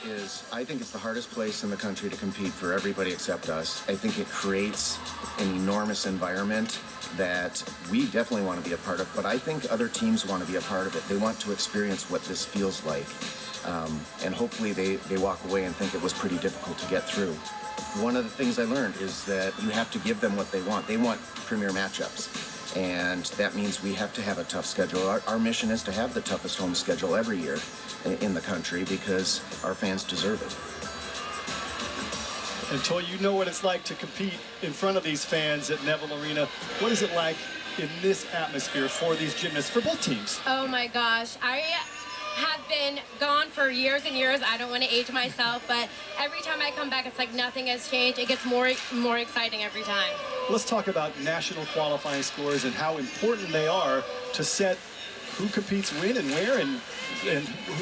is, I think it's the hardest place in the country to compete for everybody except us. I think it creates an enormous environment that we definitely want to be a part of, but I think other teams want to be a part of it. They want to experience what this feels like. And hopefully they walk away and think it was pretty difficult to get through. One of the things I learned is that you have to give them what they want. They want premier matchups, and that means we have to have a tough schedule. Our mission is to have the toughest home schedule every year in the country because our fans deserve it. And Toy, you know what it's like to compete in front of these fans at Neville Arena. What is it like in this atmosphere for these gymnasts, for both teams? Oh my gosh, I have been gone for years and years. I don't want to age myself, but every time I come back, it's like nothing has changed. It gets more exciting every time. Let's talk about national qualifying scores and how important they are to set who competes when and where and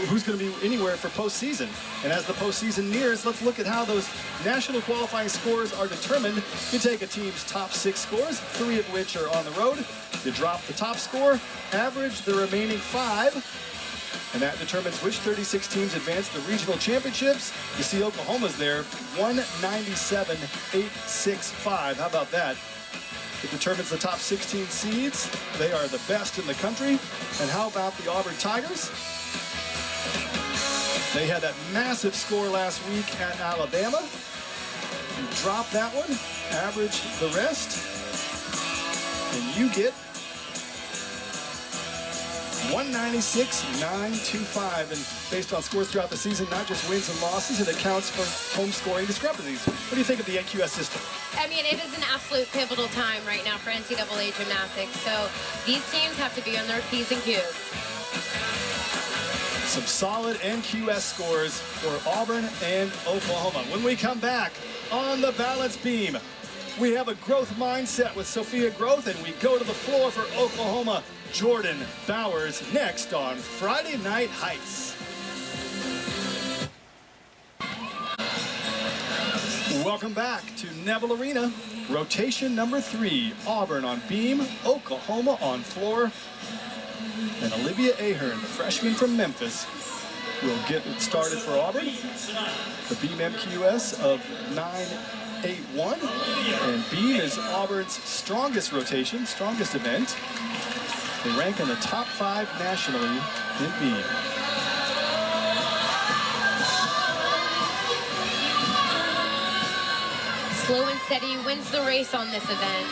who's going to be anywhere for postseason. And as the postseason nears, let's look at how those national qualifying scores are determined. You take a team's top 6 scores, 3 of which are on the road. You drop the top score, average the remaining 5, and that determines which 36 teams advance the regional championships. You see Oklahoma's there, 197.865. How about that? It determines the top 16 seeds. They are the best in the country. And how about the Auburn Tigers? They had that massive score last week at Alabama. You drop that one, average the rest, and you get 196.925, and based on scores throughout the season, not just wins and losses, it accounts for home scoring discrepancies. What do you think of the NQS system? I mean, it is an absolute pivotal time right now for NCAA gymnastics, so these teams have to be on their P's and Q's. Some solid NQS scores for Auburn and Oklahoma. When we come back on the balance beam, we have a growth mindset with Sophia Growth, and we go to the floor for Oklahoma. Jordan Bowers next on Friday Night Heights. Welcome back to Neville Arena. Rotation number 3, Auburn on beam, Oklahoma on floor. And Olivia Ahern, the freshman from Memphis, will get it started for Auburn. The beam MQS of 9.81. And beam is Auburn's strongest rotation, strongest event. They rank in the top 5 nationally in beam. Slow and steady wins the race on this event.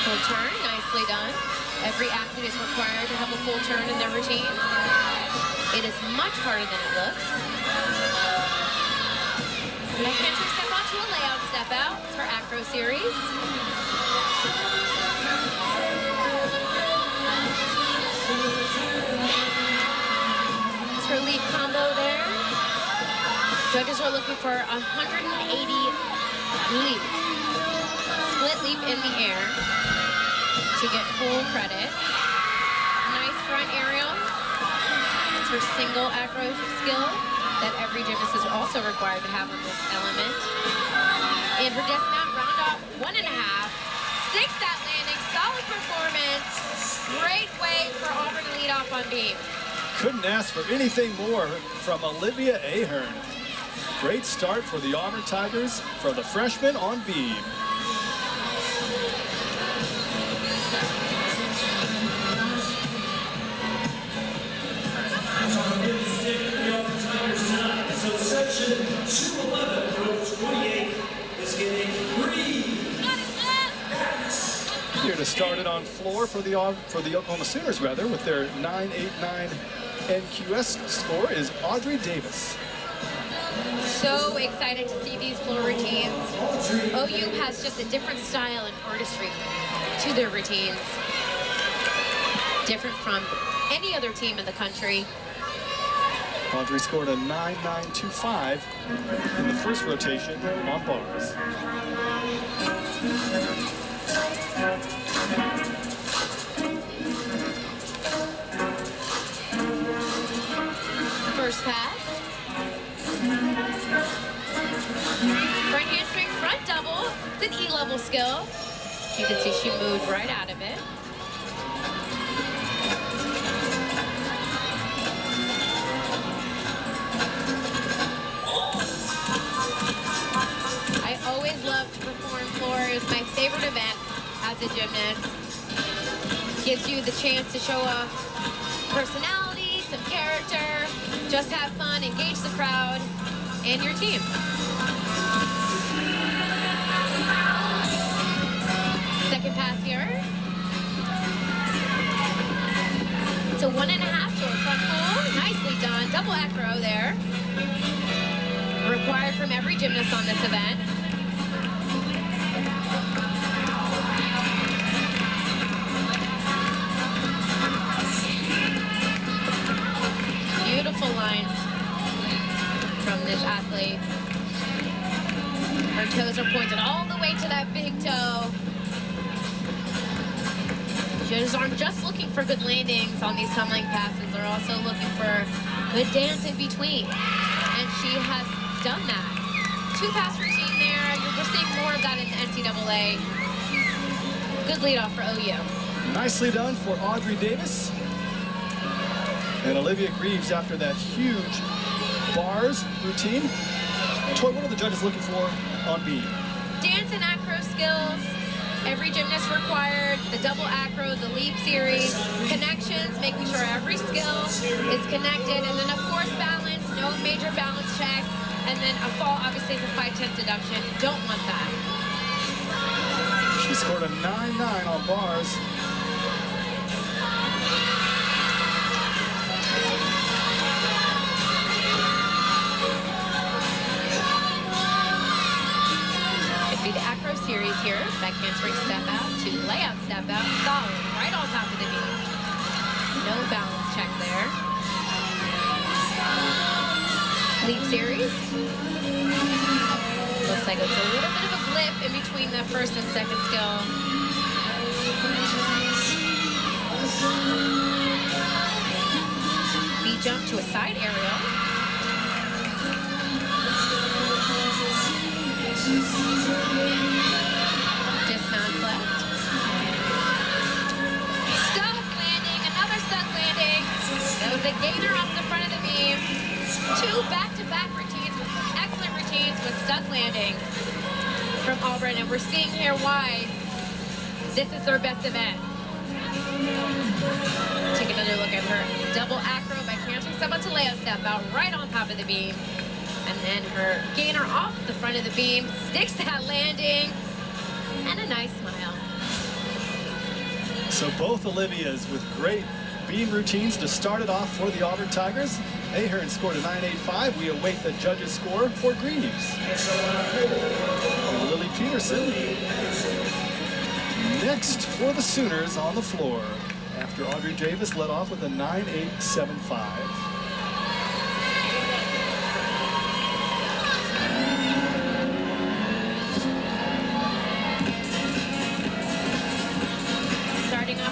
Full turn, nicely done. Every athlete is required to have a full turn in their routine. It is much harder than it looks. Left hand step out to a layout step out for acro series. It's her leap combo there. Judges are looking for 180 leap. Split leap in the air to get full credit. Nice front aerial. It's her single acro skill that every gymnast is also required to have on this element. In her dismount, round off 1.5. Sticks that landing, solid performance. Great way for Auburn to lead off on beam. Couldn't ask for anything more from Olivia Ahern. Great start for the Auburn Tigers for the freshman on beam. So section 211, row 28 is getting 3. Here to start it on floor for the Oklahoma Sooners, rather, with their 9.89 NQS score is Audrey Davis. So excited to see these floor routines. OU has just a different style and artistry to their routines. Different from any other team in the country. Audrey scored a 9.925 in the first rotation on bars. First pass. Front handspring, front double. It's an E-level skill. You can see she moved right out of it. as a gymnast. Gives you the chance to show off personality, some character, just have fun, engage the crowd and your team. Second pass here. It's a 1.5 to a front full. Nicely done. Double acro there. Required from every gymnast on this event. Beautiful lines from this athlete. Her toes are pointed all the way to that big toe. Judges aren't just looking for good landings on these tumbling passes. They're also looking for good dance in between. And she has done that. 2-pass routine there. We're seeing more of that in the NCAA. Good lead off for OU. Nicely done for Audrey Davis. And Olivia Greaves after that huge bars routine. Toy, what are the judges looking for on beam? Dance and acro skills. Every gymnast required, the double acro, the leap series, connections, making sure every skill is connected, and then of course balance, no major balance checks, and then a fall obviously is a 5/10 deduction. Don't want that. She scored a 9.9 on bars. The acro series here, back handspring step out to layout step out, solid, right on top of the knee. No balance check there. Leap series. Looks like it's a little bit of a blip in between the first and second skill. B jump to a side aerial. Dismounts left. Stuck landing, another stuck landing. That was a gainer off the front of the beam. 2 back-to-back routines, excellent routines with stuck landings from Auburn, and we're seeing here why this is their best event. Take another look at her double acro by canceling step out to layout step out right on top of the beam. And then her gainer off the front of the beam, sticks that landing, and a nice smile. So both Olivias with great beam routines to start it off for the Auburn Tigers. Ahern scored a 9.85. We await the judges' score for Greaves. Lily Peterson next for the Sooners on the floor after Audrey Davis led off with a 9.875.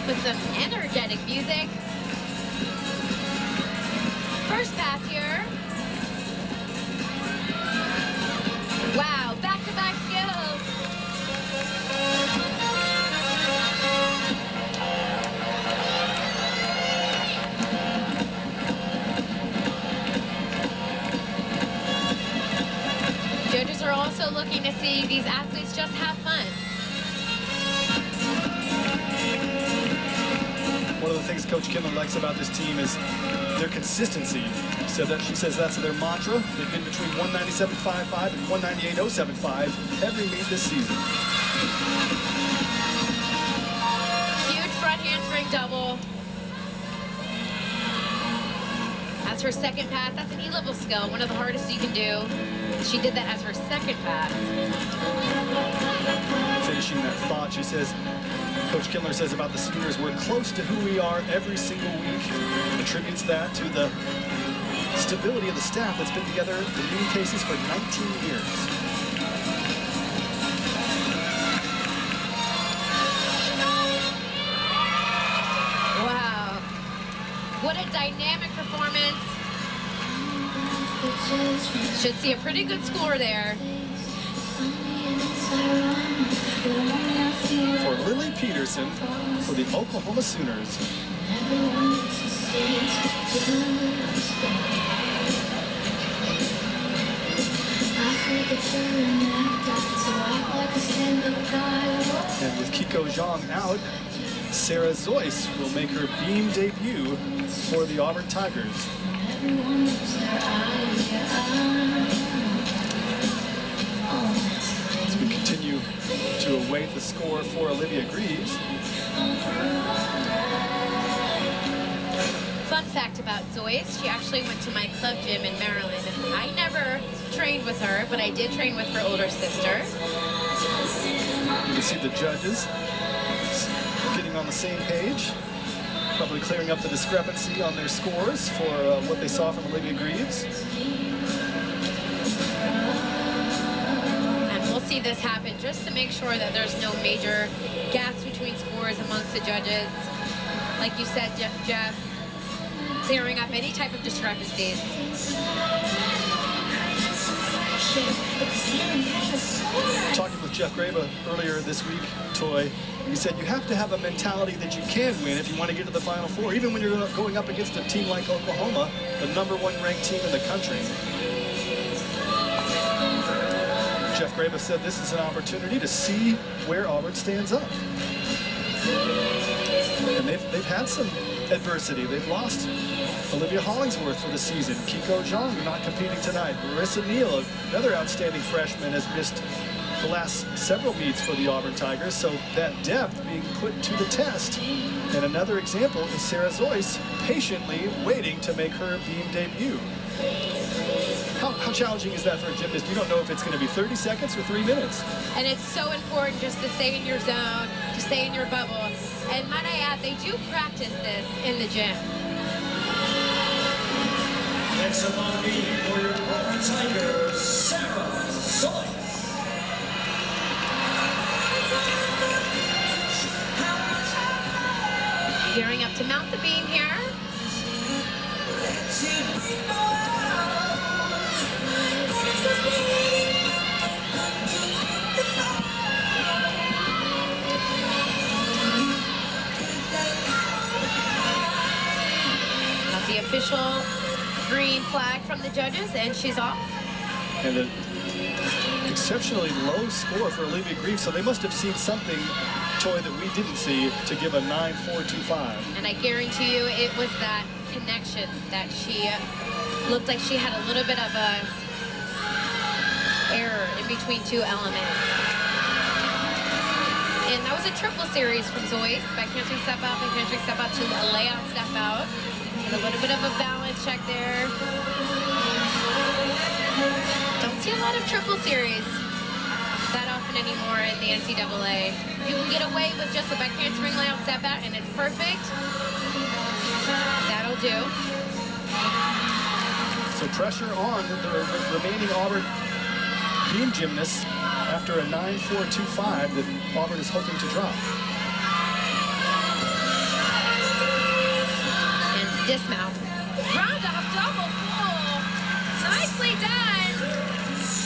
With some energetic music. First pass here. Wow, back-to-back skills. Judges are also looking to see these athletes just have fun. One of the things Coach Kimler likes about this team is their consistency. She says that's their mantra. They've been between 197.55 and 198.075 every meet this season. Huge front handspring double. That's her second pass. That's an E-level skill, one of the hardest you can do. She did that as her second pass. Finishing that thought, she says, Coach Kindler says about the Sooners, we're close to who we are every single week. Attributes that to the stability of the staff that's been together in many cases for 19 years. Wow. What a dynamic performance. Should see a pretty good score there. For Lily Peterson, for the Oklahoma Sooners. I And with Kiko Zhang out, Sarah Zoyce will make her beam debut for the Auburn Tigers. As we continue to await the score for Olivia Greaves. Fun fact about Zoyce, she actually went to my club gym in Maryland. I never trained with her, but I did train with her older sister. You can see the judges getting on the same page, probably clearing up the discrepancy on their scores for what they saw from Olivia Greaves. And we'll see this happen just to make sure that there's no major gaps between scores amongst the judges. Like you said, Jeff, clearing up any type of discrepancies. Talking with Jeff Graba earlier this week, Toy, he said you have to have a mentality that you can win if you want to get to the Final Four, even when you're going up against a team like Oklahoma, the #1 ranked team in the country. Jeff Graba said this is an opportunity to see where Auburn stands up. And they've had some adversity. They've lost Olivia Hollingsworth for the season. Kiko Zhang not competing tonight. Marissa Neal, another outstanding freshman, has missed the last several meets for the Auburn Tigers, so that depth being put to the test. And another example is Sarah Zoyce patiently waiting to make her beam debut. How challenging is that for a gymnast? You don't know if it's going to be 30 seconds or 3 minutes. And it's so important just to stay in your zone, to stay in your bubble. And might I add, they do practice this in the gym. Next up on the beam for your Auburn Tigers, Sarah Zoyce. Gearing up to mount the beam here. Got the official green flag from the judges, and she's off. And an exceptionally low score for Olivia Greaves, so they must have seen something, Toy, that we didn't see to give a 9.425. And I guarantee you it was that connection that she looked like she had a little bit of a error in between two elements. And that was a triple series from Zoyce. Back handspring step out, back handspring step out to a layout step out. And a little bit of a balance check there. Don't see a lot of triple series that often anymore in the NCAA. You can get away with just a back handspring layout step out and it's perfect. That'll do. So pressure on the remaining Auburn beam gymnasts after a 9.425 that Auburn is hoping to drop. And dismount. Round off double full. Nicely done.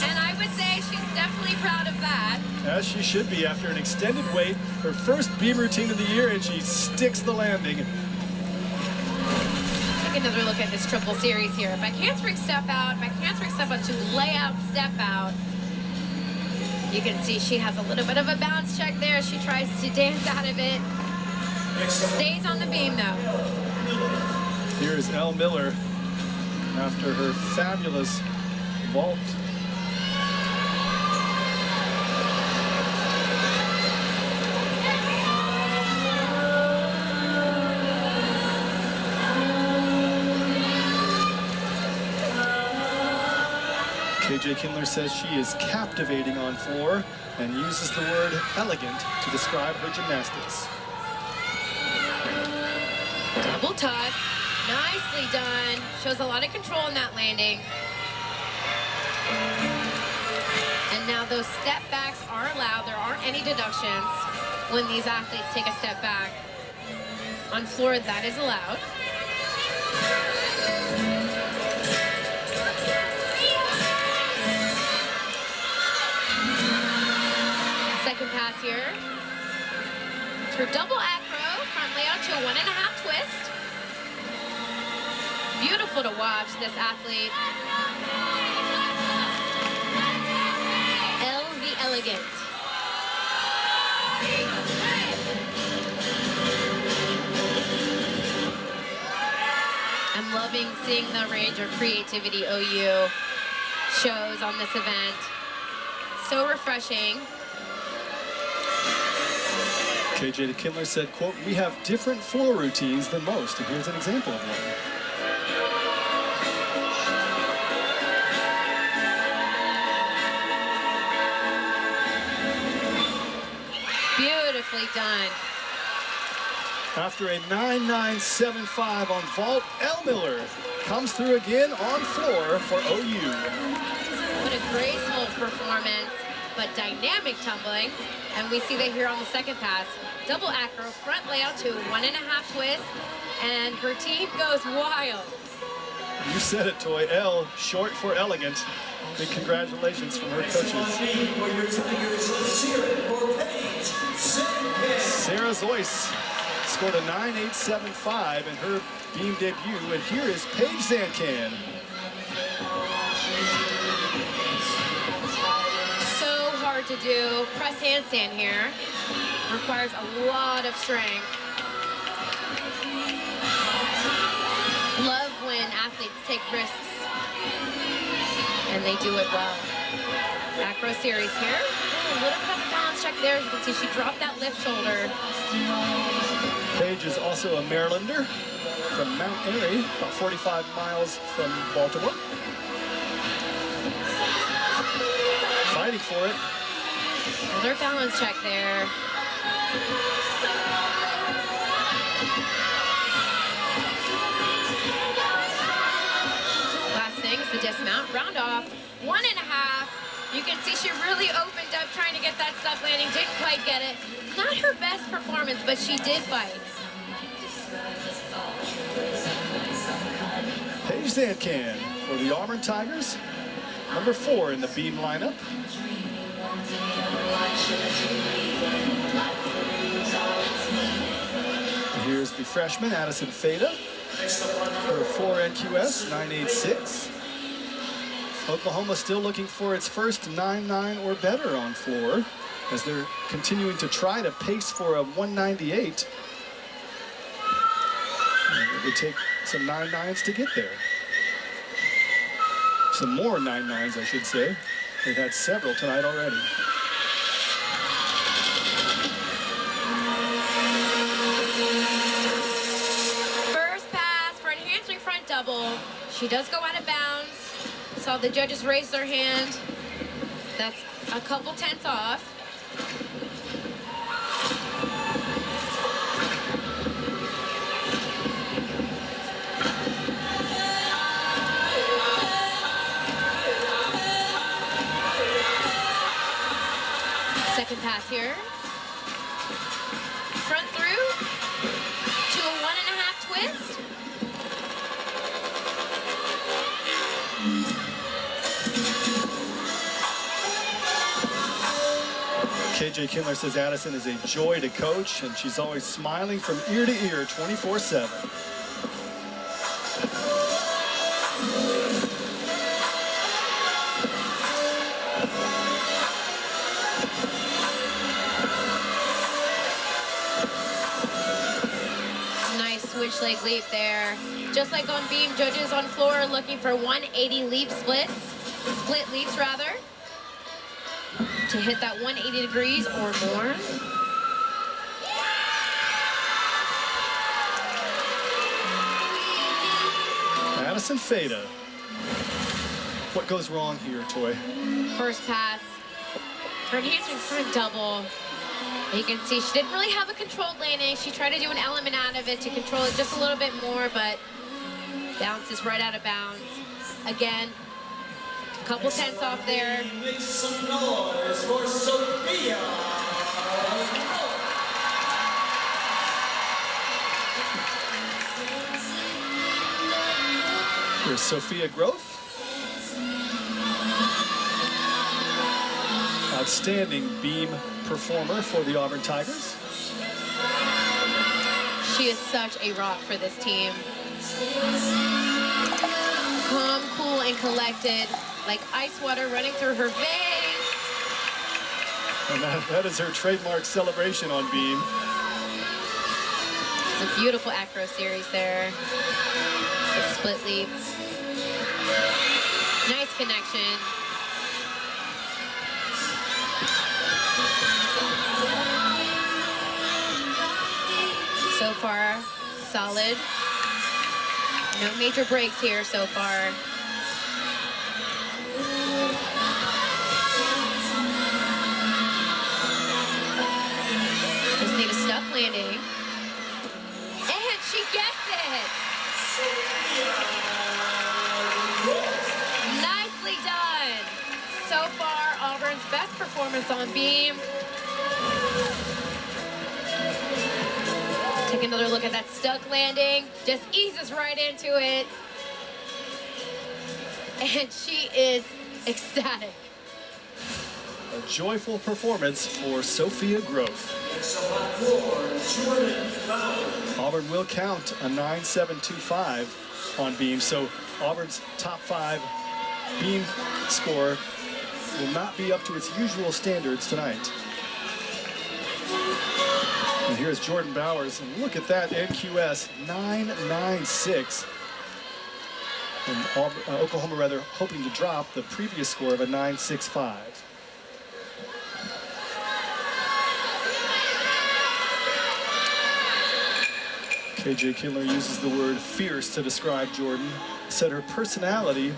And I would say she's definitely proud of that. As she should be after an extended wait, her first beam routine of the year, and she sticks the landing. Take another look at this triple series here. Back handspring step out to layout step out. You can see she has a little bit of a bounce check there. She tries to dance out of it. Stays on the beam though. Here is Elle Miller after her fabulous vault. KJ Kindler says she is captivating on floor and uses the word elegant to describe her gymnastics. Double tuck. Nicely done. Shows a lot of control in that landing. And now those step backs are allowed. There aren't any deductions when these athletes take a step back. On floor, that is allowed. Second pass here. It's her double acro, front layout to a 1.5 twist. Beautiful to watch this athlete. Elle the Elegant. I'm loving seeing the range of creativity OU shows on this event. So refreshing. KJ Kindler said, quote, "We have different floor routines than most." And here's an example of one. Beautifully done. After a 9.975 on vault, L. Miller comes through again on floor for OU. What a graceful performance, but dynamic tumbling. And we see that here on the second pass. Double acro, front layout to 1.5 twist, and her team goes wild. You said it, Toy. L, short for elegant. Big congratulations from her coaches. Sarah Zoyce scored a 9.875 in her beam debut, and here is Paige Zancan. So hard to do. Press handstand here. Requires a lot of strength. Love when athletes take risks. And they do it well. Acro series here. Ooh, a little bit of a balance check there. As you can see, she dropped that left shoulder. Paige is also a Marylander from Mount Airy, about 45 miles from Baltimore. Fighting for it. Another balance check there. Last thing is the dismount. Round off. 1.5. You can see she really opened up trying to get that stuff landing. Didn't quite get it. Not her best performance, but she did fight. Paige Zancan for the Auburn Tigers, number 4 in the beam lineup. And here's the freshman, Addison Fada, her 4 NQS, 9.86. Oklahoma still looking for its first 9.9 or better on floor, as they're continuing to try to pace for a 198. And it would take some 9.9s to get there. Some more 9.9s, I should say. They've had several tonight already. First pass for an handspring front double. She does go out of bounds. Saw the judges raise their hand. That's a couple tenths off. Second pass here. Front through to a 1.5 twist. KJ Kindler says Addison is a joy to coach, and she's always smiling from ear to ear 24/7. Nice switch leg leap there. Just like on beam, judges on floor are looking for 180 leap splits. Split leaps rather. To hit that 180 degrees or more. Addison Fada. What goes wrong here, Toy? First pass. For an handspring front double. You can see she didn't really have a controlled landing. She tried to do an element out of it to control it just a little bit more, but bounces right out of bounds. Again, a couple tenths off there. Make some noise for Sophia. Here's Sophia Groth. Outstanding beam performer for the Auburn Tigers. She is such a rock for this team. Calm, cool, and collected, like ice water running through her veins. And that is her trademark celebration on beam. It's a beautiful acro series there. The split leap. Nice connection. So far, solid. No major breaks here so far. Just need a stuck landing. And she gets it! Nicely done! So far, Auburn's best performance on beam. Take another look at that stuck landing. Just eases right into it. And she is ecstatic. A joyful performance for Sophia Groth. Next up on floor, Jordan Bauer. Auburn will count a 9.725 on beam, so Auburn's top 5 beam score will not be up to its usual standards tonight. And here's Jordan Bowers, and look at that NQS, 9.96. And Oklahoma, rather, hoping to drop the previous score of a 9.65. KJ Kindler uses the word fierce to describe Jordan. Said her personality,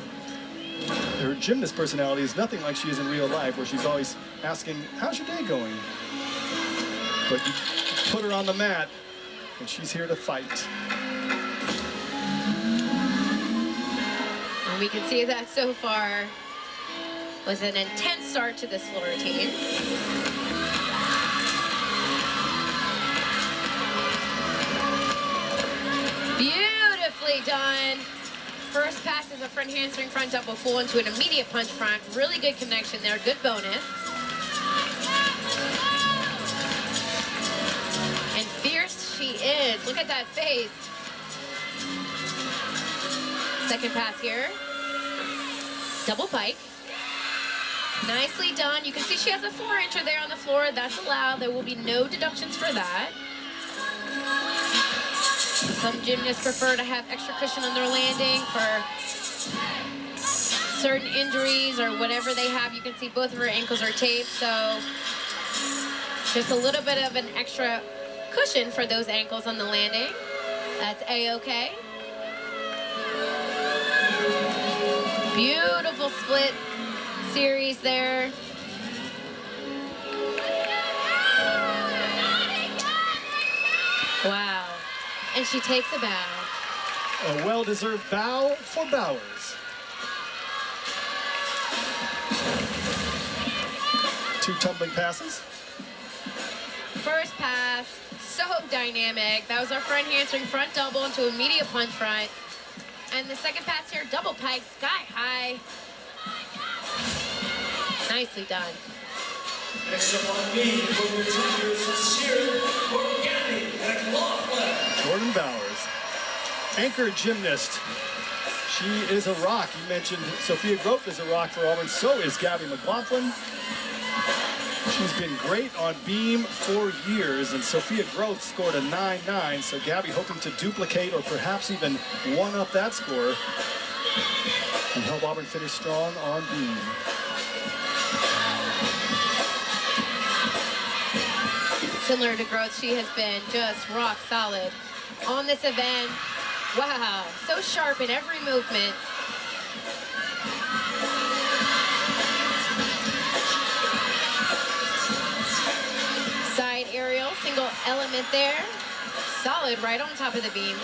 her gymnast personality, is nothing like she is in real life, where she's always asking, how's your day going? But you put her on the mat, and she's here to fight. And we can see that so far was an intense start to this floor routine. Beautifully done. First pass is a front handspring front double full into an immediate punch front. Really good connection there, good bonus. And fierce she is. Look at that face. Second pass here. Double pike. Nicely done. You can see she has a 4-incher there on the floor. That's allowed. There will be no deductions for that. Some gymnasts prefer to have extra cushion on their landing for certain injuries or whatever they have. You can see both of her ankles are taped, so just a little bit of an extra cushion for those ankles on the landing. That's A-okay. Beautiful split series there. Wow. And she takes a bow. A well-deserved bow for Bowers. 2 tumbling passes. First pass, so dynamic. That was our front handspring front double into immediate punch front. And the second pass here, double pike, sky high. Nicely done. Next up on me, for your juniors, Sierra Morgani at McLaughlin. Jordan Bowers, anchor gymnast. She is a rock. You mentioned Sophia Groth is a rock for Auburn. So is Gabby McLaughlin. She's been great on beam for years, and Sophia Groth scored a 9.9, so Gabby hoping to duplicate or perhaps even one-up that score and help Auburn finish strong on beam. Similar to Groth, she has been just rock solid on this event. Wow, so sharp in every movement. Side aerial, single element there. Solid right on top of the beam.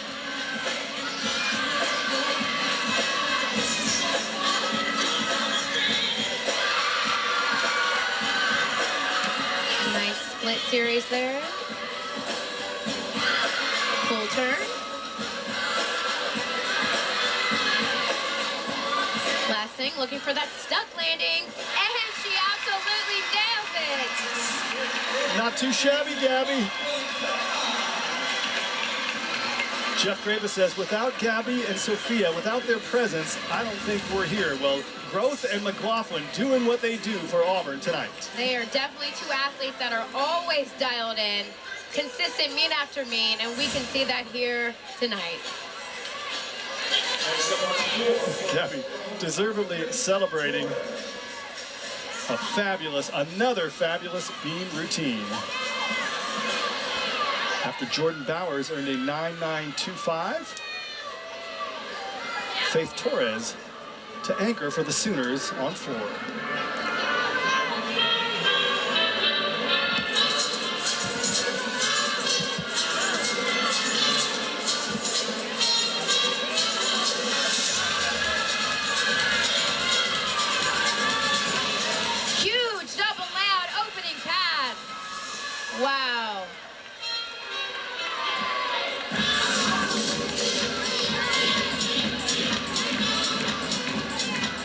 Nice split series there. Full turn. Last thing, looking for that stuck landing, and she absolutely nails it. Not too shabby, Gabby. Jeff Graves says, without Gabby and Sophia, without their presence, I don't think we're here. Well, Groth and McLaughlin doing what they do for Auburn tonight. They are definitely two athletes that are always dialed in, consistent meet after meet, and we can see that here tonight. Gabby deservedly celebrating another fabulous beam routine. After Jordan Bowers earned a 9.925, Faith Torres to anchor for the Sooners on floor. Huge double layout opening pass. Wow.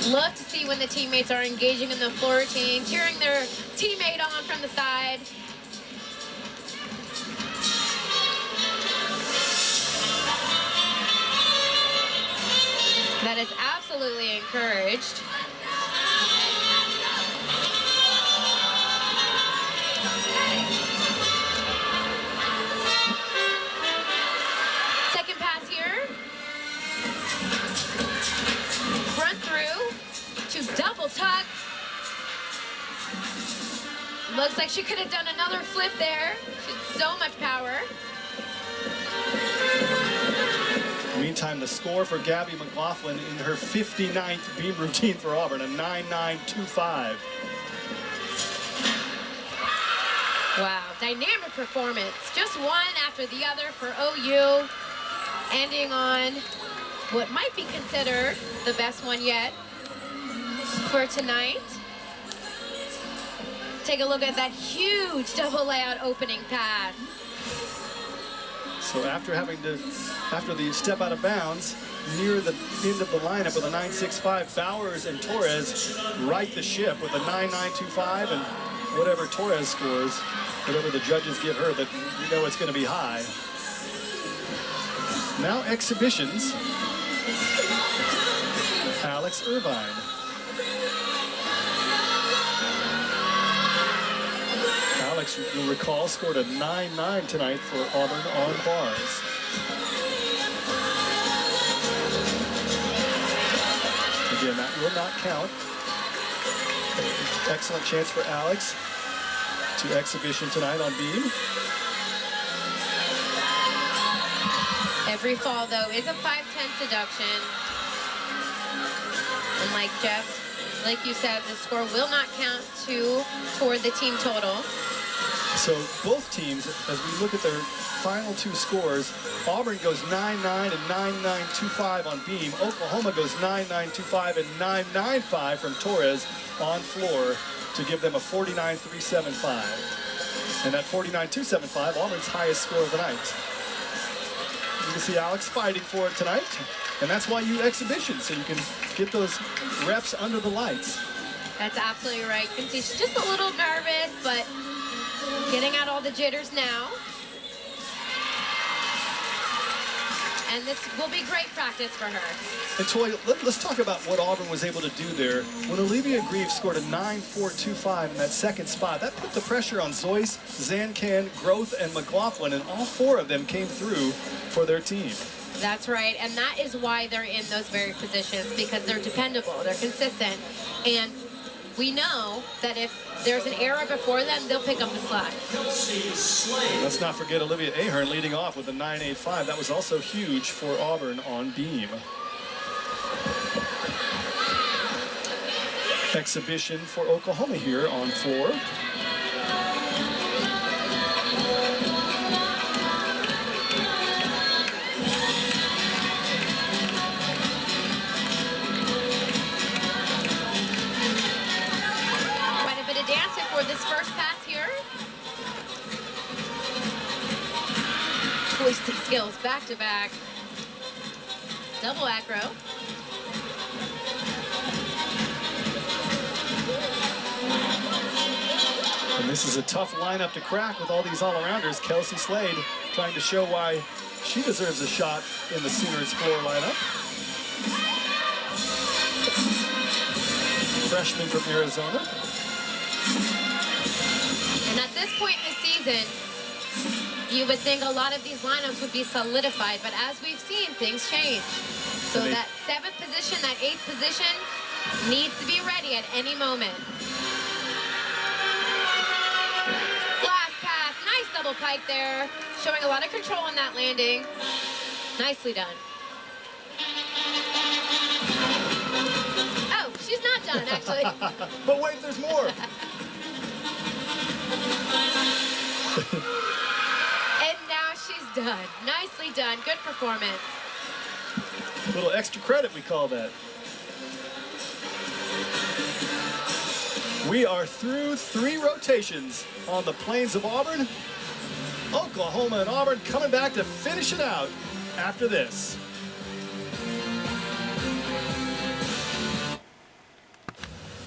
Love to see when the teammates are engaging in the floor routine, cheering their teammate on from the side. That is absolutely encouraged. Second pass here. Front through to double tuck. Looks like she could have done another flip there. She had so much power. Meantime, the score for Gabby McLaughlin in her 59th beam routine for Auburn, a 9.925. Wow, dynamic performance. Just one after the other for OU, ending on what might be considered the best one yet for tonight. Take a look at that huge double layout opening pass. So after the step out of bounds, near the end of the lineup with a 9.65, Bowers and Torres right the ship with a 9.925, and whatever Torres scores, whatever the judges give her, that you know it's going to be high. Now exhibitions. Alex Irvine. Alex, you'll recall, scored a 9.9 tonight for Auburn on bars. Again, that will not count. Excellent chance for Alex to exhibition tonight on beam. Every fall, though, is a 5'10" deduction. And like Jeff, like you said, the score will not count toward the team total. So both teams, as we look at their final two scores, Auburn goes 9.9 and 9.925 on beam. Oklahoma goes 9.925 and 9.95 from Torres on floor to give them a 49.375. And that 49.275, Auburn's highest score of the night. You can see Alex fighting for it tonight, and that's why you exhibition, so you can get those reps under the lights. That's absolutely right. You can see she's just a little nervous, but getting out all the jitters now. And this will be great practice for her. And Toy, let's talk about what Auburn was able to do there. When Olivia Grieve scored a 9.425 in that second spot, that put the pressure on Zoyce, Zancan, Groth, and McLaughlin, and all four of them came through for their team. That's right, and that is why they're in those very positions, because they're dependable, they're consistent, and we know that if there's an error before them, they'll pick up the slack. Let's not forget Olivia Ahern leading off with a 9.85. That was also huge for Auburn on beam. Exhibition for Oklahoma here on floor. For this first pass here. Twisting skills back to back. Double acro. And this is a tough lineup to crack with all these all-arounders. Kelsey Slade trying to show why She deserves a shot in the Sooners floor lineup. Freshman from Arizona. And at this point in the season, you would think a lot of these lineups would be solidified, but as we've seen, things change. So that 7th position, that 8th position needs to be ready at any moment. Glass pass, nice double pike there, showing a lot of control in that landing. Nicely done. Oh, she's not done, actually. But wait, there's more. And now she's done. Nicely done. Good performance. A little extra credit, we call that. We are through 3 rotations on the plains of Auburn. Oklahoma and Auburn coming back to finish it out after this.